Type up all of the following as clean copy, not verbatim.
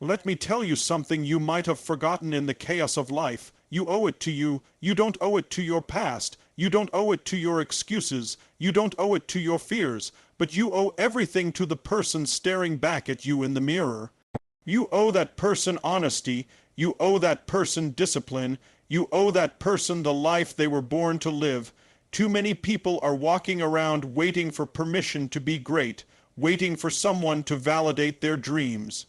Let me tell you something you might have forgotten in the chaos of life. You owe it to you. You don't owe it to your past. You don't owe it to your excuses. You don't owe it to your fears. But you owe everything to the person staring back at you in the mirror. You owe that person honesty. You owe that person discipline. You owe that person the life they were born to live. Too many people are walking around waiting for permission to be great, waiting for someone to validate their dreams,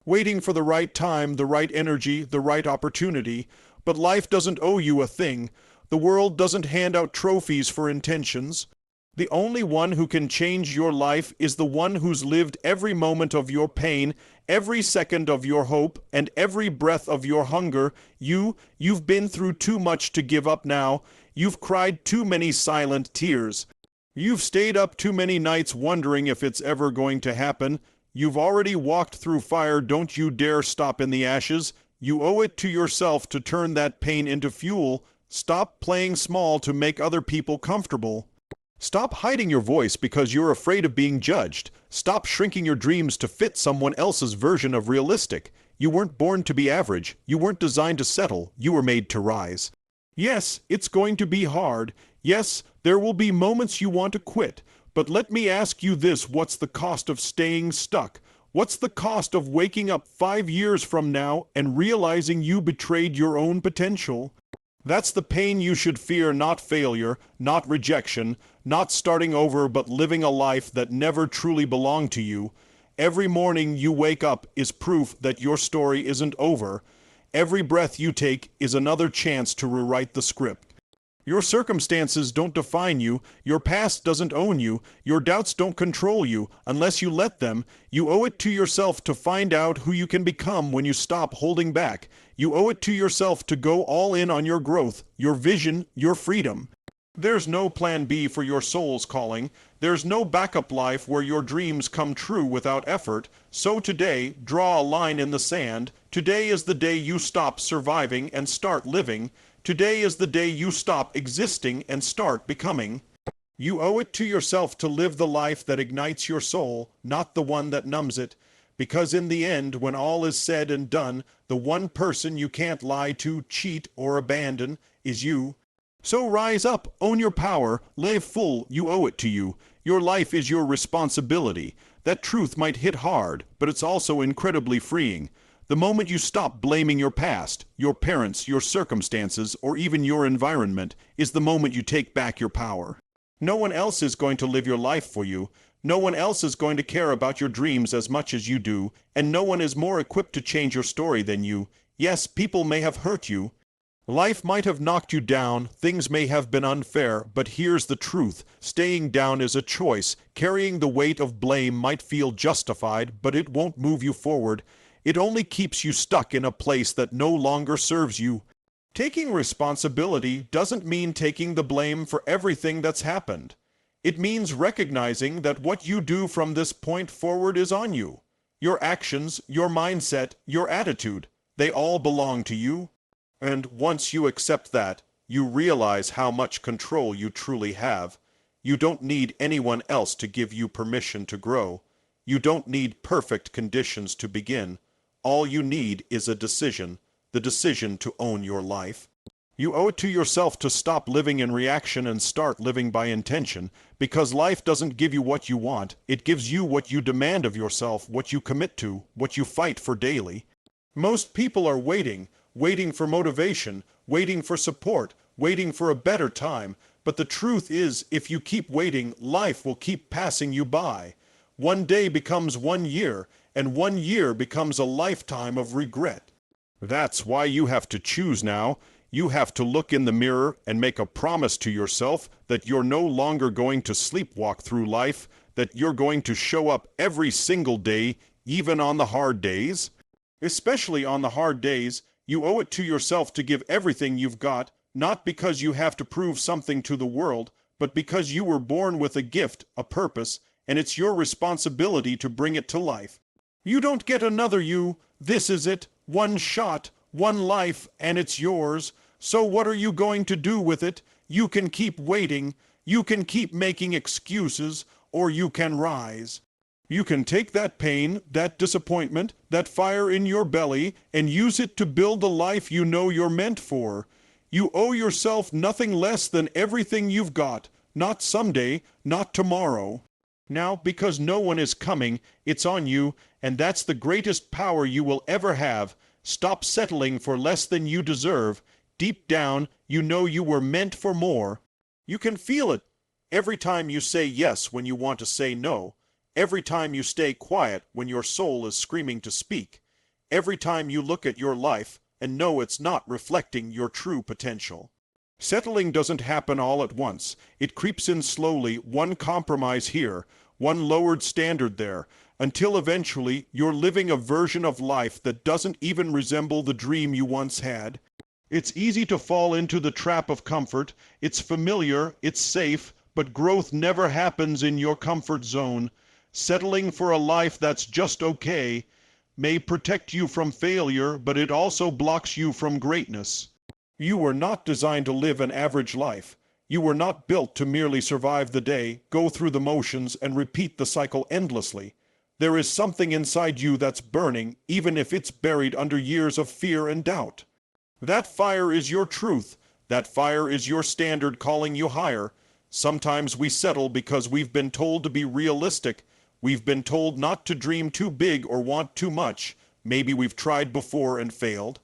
waiting for the right time, the right energy, the right opportunity. But life doesn't owe you a thing. The world doesn't hand out trophies for intentions. The only one who can change your life is the one who's lived every moment of your pain, every second of your hope, and every breath of your hunger. You've been through too much to give up now. You've cried too many silent tears. You've stayed up too many nights wondering if it's ever going to happen. You've already walked through fire. Don't you dare stop in the ashes. You owe it to yourself to turn that pain into fuel. Stop playing small to make other people comfortable. Stop hiding your voice because you're afraid of being judged. Stop shrinking your dreams to fit someone else's version of realistic. You weren't born to be average. You weren't designed to settle. You were made to rise. Yes, it's going to be hard. Yes, there will be moments you want to quit. But let me ask you this: what's the cost of staying stuck? What's the cost of waking up 5 years from now and realizing you betrayed your own potential? That's the pain you should fear, not failure, not rejection, not starting over, but living a life that never truly belonged to you. Every morning you wake up is proof that your story isn't over. Every breath you take is another chance to rewrite the script. Your circumstances don't define you. Your past doesn't own you. Your doubts don't control you unless you let them. You owe it to yourself to find out who you can become when you stop holding back. You owe it to yourself to go all in on your growth, your vision, your freedom. There's no plan B for your soul's calling. There's no backup life where your dreams come true without effort. So today, draw a line in the sand. Today is the day you stop surviving and start living. Today is the day you stop existing and start becoming. You owe it to yourself to live the life that ignites your soul, not the one that numbs it. Because in the end, when all is said and done, the one person you can't lie to, cheat, or abandon is you. So rise up, own your power, live full. You owe it to you. Your life is your responsibility. That truth might hit hard, but it's also incredibly freeing. The moment you stop blaming your past, your parents, your circumstances, or even your environment, is the moment you take back your power. No one else is going to live your life for you. No one else is going to care about your dreams as much as you do, and no one is more equipped to change your story than you. Yes, people may have hurt you. Life might have knocked you down, things may have been unfair, but here's the truth. Staying down is a choice. Carrying the weight of blame might feel justified, but it won't move you forward. It only keeps you stuck in a place that no longer serves you. Taking responsibility doesn't mean taking the blame for everything that's happened. It means recognizing that what you do from this point forward is on you. Your actions, your mindset, your attitude, they all belong to you. And once you accept that, you realize how much control you truly have. You don't need anyone else to give you permission to grow. You don't need perfect conditions to begin. All you need is a decision, the decision to own your life. You owe it to yourself to stop living in reaction and start living by intention, because life doesn't give you what you want. It gives you what you demand of yourself, what you commit to, what you fight for daily. Most people are waiting for motivation, waiting for support, waiting for a better time. But the truth is, if you keep waiting, life will keep passing you by. One day becomes 1 year, and 1 year becomes a lifetime of regret. That's why you have to choose now. You have to look in the mirror and make a promise to yourself that you're no longer going to sleepwalk through life, that you're going to show up every single day, even on the hard days. Especially on the hard days, you owe it to yourself to give everything you've got, not because you have to prove something to the world, but because you were born with a gift, a purpose, and it's your responsibility to bring it to life. You don't get another you. This is it. One shot, one life, and it's yours. So what are you going to do with it? You can keep waiting. You can keep making excuses, or you can rise. You can take that pain, that disappointment, that fire in your belly, and use it to build the life you know you're meant for. You owe yourself nothing less than everything you've got, not someday, not tomorrow. Now, because no one is coming, it's on you, and that's the greatest power you will ever have. Stop settling for less than you deserve. Deep down, you know you were meant for more. You can feel it every time you say yes when you want to say no. Every time you stay quiet when your soul is screaming to speak. Every time you look at your life and know it's not reflecting your true potential. Settling doesn't happen all at once. It creeps in slowly, one compromise here, one lowered standard there, until eventually you're living a version of life that doesn't even resemble the dream you once had. It's easy to fall into the trap of comfort. It's familiar, it's safe, but growth never happens in your comfort zone. Settling for a life that's just okay may protect you from failure, but it also blocks you from greatness. You were not designed to live an average life. You were not built to merely survive the day, go through the motions, and repeat the cycle endlessly. There is something inside you that's burning, even if it's buried under years of fear and doubt. That fire is your truth. That fire is your standard calling you higher. Sometimes we settle because we've been told to be realistic. We've been told not to dream too big or want too much. Maybe we've tried before and failed.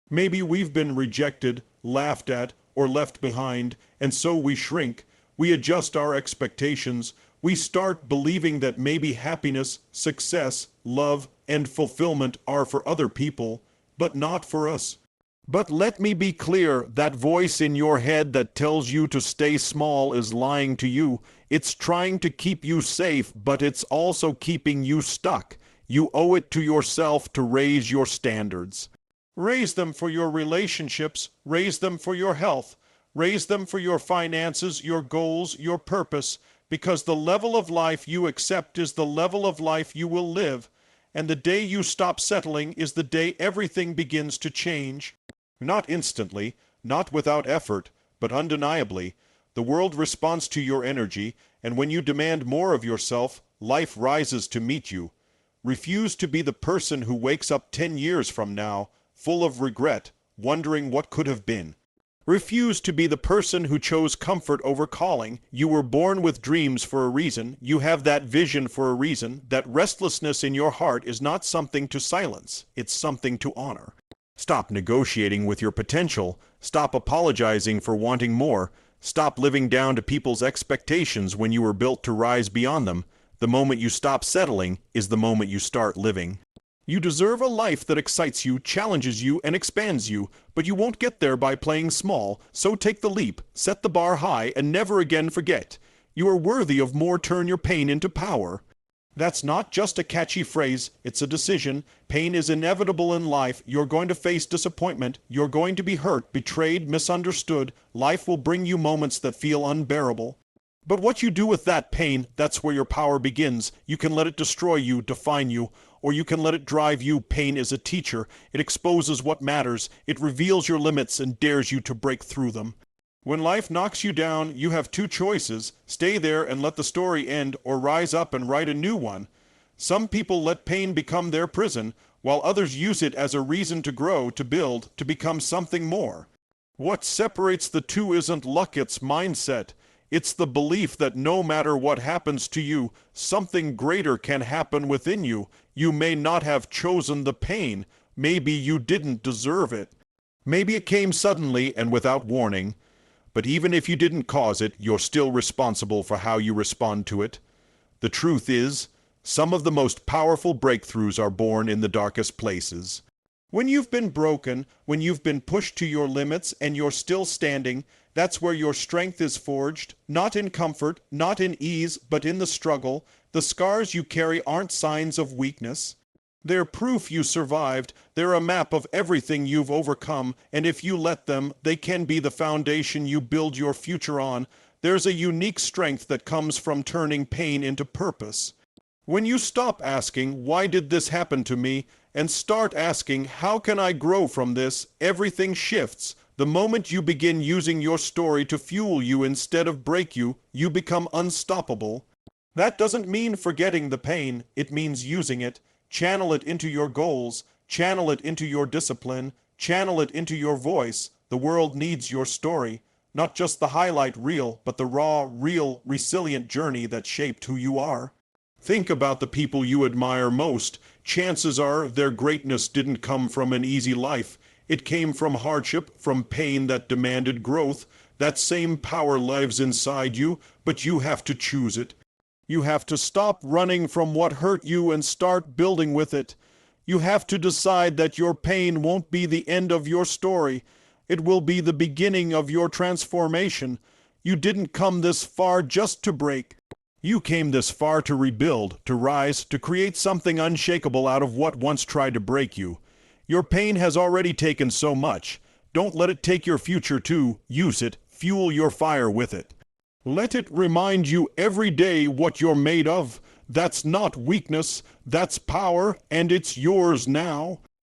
Maybe we've been rejected, laughed at, or left behind, and so we shrink. We adjust our expectations. We start believing that maybe happiness, success, love, and fulfillment are for other people, but not for us. But let me be clear, that voice in your head that tells you to stay small is lying to you. It's trying to keep you safe, but it's also keeping you stuck. You owe it to yourself to raise your standards. Raise them for your relationships, raise them for your health, raise them for your finances, your goals, your purpose, because the level of life you accept is the level of life you will live, and the day you stop settling is the day everything begins to change. Not instantly, not without effort, but undeniably. The world responds to your energy, and when you demand more of yourself, life rises to meet you. Refuse to be the person who wakes up 10 years from now, full of regret, wondering what could have been. Refuse to be the person who chose comfort over calling. You were born with dreams for a reason. You have that vision for a reason. That restlessness in your heart is not something to silence. It's something to honor. Stop negotiating with your potential. Stop apologizing for wanting more. Stop living down to people's expectations when you were built to rise beyond them. The moment you stop settling is the moment you start living. You deserve a life that excites you, challenges you, and expands you, but you won't get there by playing small, so take the leap, set the bar high, and never again forget. You are worthy of more. Turn your pain into power. That's not just a catchy phrase, it's a decision. Pain is inevitable in life. You're going to face disappointment. You're going to be hurt, betrayed, misunderstood. Life will bring you moments that feel unbearable. But what you do with that pain, that's where your power begins. You can let it destroy you, define you, or you can let it drive you. Pain is a teacher. It exposes what matters. It reveals your limits and dares you to break through them. When life knocks you down, you have two choices: stay there and let the story end, or rise up and write a new one. Some people let pain become their prison, while others use it as a reason to grow, to build, to become something more. What separates the two isn't luck, it's mindset. It's the belief that no matter what happens to you, something greater can happen within you. You may not have chosen the pain. Maybe you didn't deserve it. Maybe it came suddenly and without warning. But even if you didn't cause it, you're still responsible for how you respond to it. The truth is, some of the most powerful breakthroughs are born in the darkest places. When you've been broken, when you've been pushed to your limits and you're still standing, that's where your strength is forged, not in comfort, not in ease, but in the struggle. The scars you carry aren't signs of weakness. They're proof you survived. They're a map of everything you've overcome, and if you let them, they can be the foundation you build your future on. There's a unique strength that comes from turning pain into purpose. When you stop asking, "Why did this happen to me?" and start asking, "How can I grow from this?" everything shifts. The moment you begin using your story to fuel you instead of break you, you become unstoppable. That doesn't mean forgetting the pain, it means using it. Channel it into your goals, channel it into your discipline, channel it into your voice. The world needs your story. Not just the highlight reel, but the raw, real, resilient journey that shaped who you are. Think about the people you admire most. Chances are their greatness didn't come from an easy life. It came from hardship, from pain that demanded growth. That same power lives inside you, but you have to choose it. You have to stop running from what hurt you and start building with it. You have to decide that your pain won't be the end of your story. It will be the beginning of your transformation. You didn't come this far just to break. You came this far to rebuild, to rise, to create something unshakable out of what once tried to break you. Your pain has already taken so much. Don't let it take your future too. Use it. Fuel your fire with it. Let it remind you every day what you're made of. That's not weakness, that's power, and it's yours now.